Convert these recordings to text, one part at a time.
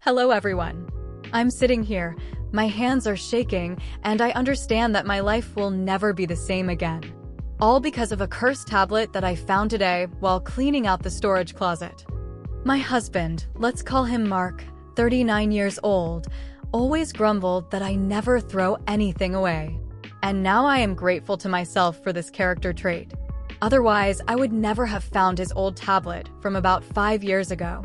Hello everyone. I'm sitting here, my hands are shaking, and I understand that my life will never be the same again. All because of a cursed tablet that I found today while cleaning out the storage closet. My husband, let's call him Mark, 39 years old, always grumbled that I never throw anything away. And now I am grateful to myself for this character trait. Otherwise, I would never have found his old tablet from about 5 years ago.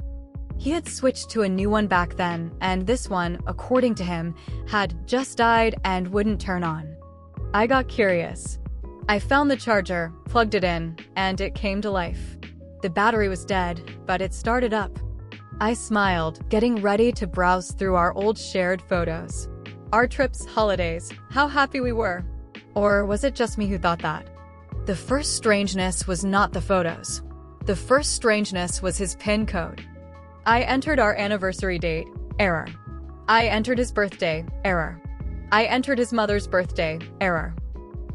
He had switched to a new one back then, and this one, according to him, had just died and wouldn't turn on. I got curious. I found the charger, plugged it in, and it came to life. The battery was dead, but it started up. I smiled, getting ready to browse through our old shared photos. Our trips, holidays, how happy we were. Or was it just me who thought that? The first strangeness was not the photos. The first strangeness was his PIN code. I entered our anniversary date, error. I entered his birthday, error. I entered his mother's birthday, error.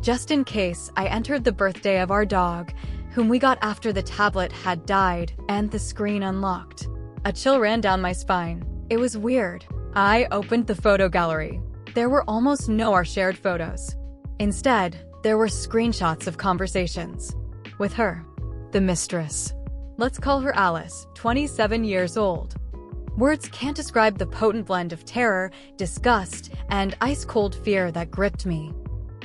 Just in case, I entered the birthday of our dog, whom we got after the tablet had died and the screen unlocked. A chill ran down my spine. It was weird. I opened the photo gallery. There were almost no our shared photos. Instead, there were screenshots of conversations. With her, the mistress. Let's call her Alice, 27 years old. Words can't describe the potent blend of terror, disgust, and ice-cold fear that gripped me.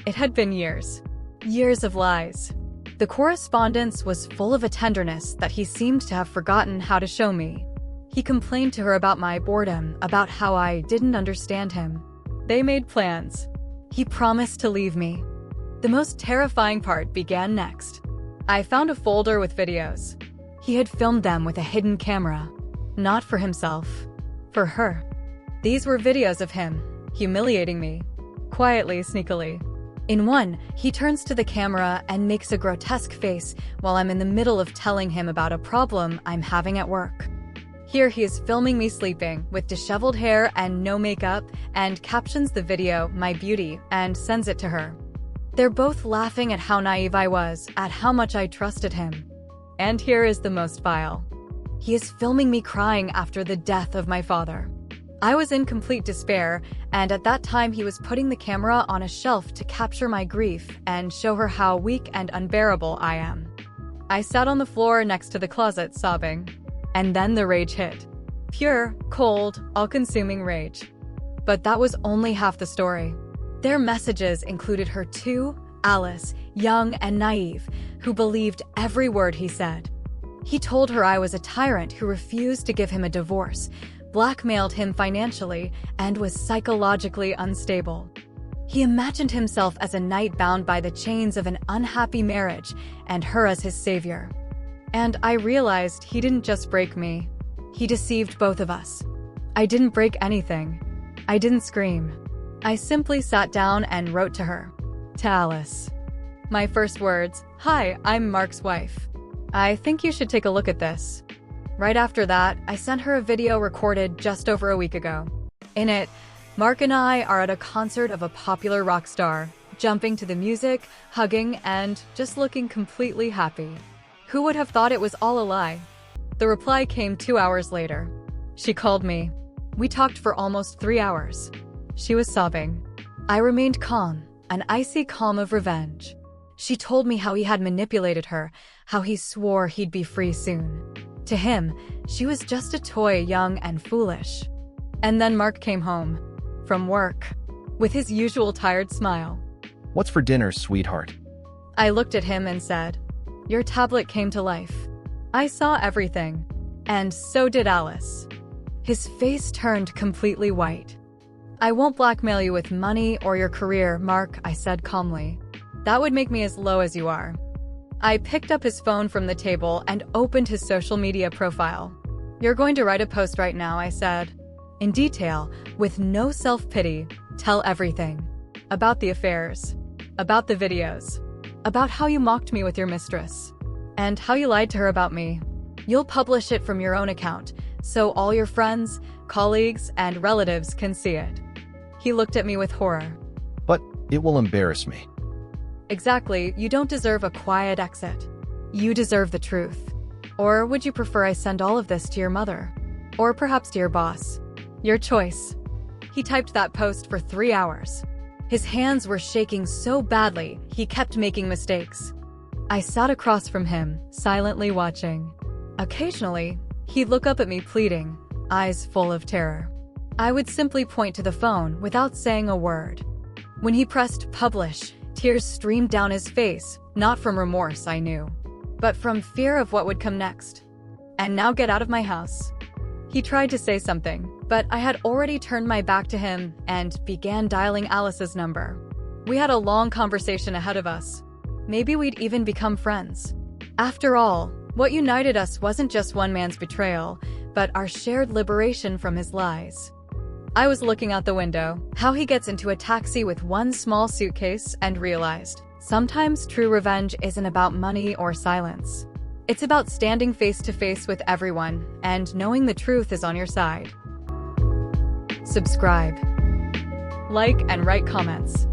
It had been years. Years of lies. The correspondence was full of a tenderness that he seemed to have forgotten how to show me. He complained to her about my boredom, about how I didn't understand him. They made plans. He promised to leave me. The most terrifying part began next. I found a folder with videos. He had filmed them with a hidden camera. Not for himself. For her. These were videos of him, humiliating me. Quietly, sneakily. In one, he turns to the camera and makes a grotesque face while I'm in the middle of telling him about a problem I'm having at work. Here he is filming me sleeping, with disheveled hair and no makeup, and captions the video, "My beauty," and sends it to her. They're both laughing at how naive I was, at how much I trusted him. And here is the most vile. He is filming me crying after the death of my father. I was in complete despair, and at that time he was putting the camera on a shelf to capture my grief and show her how weak and unbearable I am. I sat on the floor next to the closet sobbing. And then the rage hit. Pure, cold, all-consuming rage. But that was only half the story. Their messages included her too, Alice, young and naive, who believed every word he said. He told her I was a tyrant who refused to give him a divorce, blackmailed him financially, and was psychologically unstable. He imagined himself as a knight bound by the chains of an unhappy marriage, and her as his savior. And I realized he didn't just break me. He deceived both of us. I didn't break anything. I didn't scream. I simply sat down and wrote to her. To Alice. My first words, "Hi, I'm Mark's wife. I think you should take a look at this." Right after that, I sent her a video recorded just over a week ago. In it, Mark and I are at a concert of a popular rock star, jumping to the music, hugging, and just looking completely happy. Who would have thought it was all a lie? The reply came 2 hours later. She called me. We talked for almost 3 hours. She was sobbing. I remained calm, an icy calm of revenge. She told me how he had manipulated her, how he swore he'd be free soon. To him, she was just a toy, young and foolish. And then Mark came home. From work. With his usual tired smile. "What's for dinner, sweetheart?" I looked at him and said, "Your tablet came to life." I saw everything. And so did Alice. His face turned completely white. "I won't blackmail you with money or your career, Mark," I said calmly. "That would make me as low as you are." I picked up his phone from the table and opened his social media profile. "You're going to write a post right now," I said. "In detail, with no self-pity, tell everything. About the affairs. About the videos. About how you mocked me with your mistress. And how you lied to her about me. You'll publish it from your own account, so all your friends, colleagues, and relatives can see it." He looked at me with horror. "But it will embarrass me." "Exactly, you don't deserve a quiet exit. You deserve the truth. Or would you prefer I send all of this to your mother? Or perhaps to your boss? Your choice. He typed that post for 3 hours. His hands were shaking so badly, he kept making mistakes. I sat across from him, silently watching. Occasionally, he'd look up at me pleading, eyes full of terror. I would simply point to the phone without saying a word. When he pressed publish, tears streamed down his face, not from remorse, I knew, but from fear of what would come next. And now get out of my house. He tried to say something, but I had already turned my back to him and began dialing Alice's number. We had a long conversation ahead of us. Maybe we'd even become friends. After all, what united us wasn't just one man's betrayal, but our shared liberation from his lies. I was looking out the window, how he gets into a taxi with one small suitcase, and realized, sometimes true revenge isn't about money or silence. It's about standing face to face with everyone and knowing the truth is on your side. Subscribe, like, and write comments.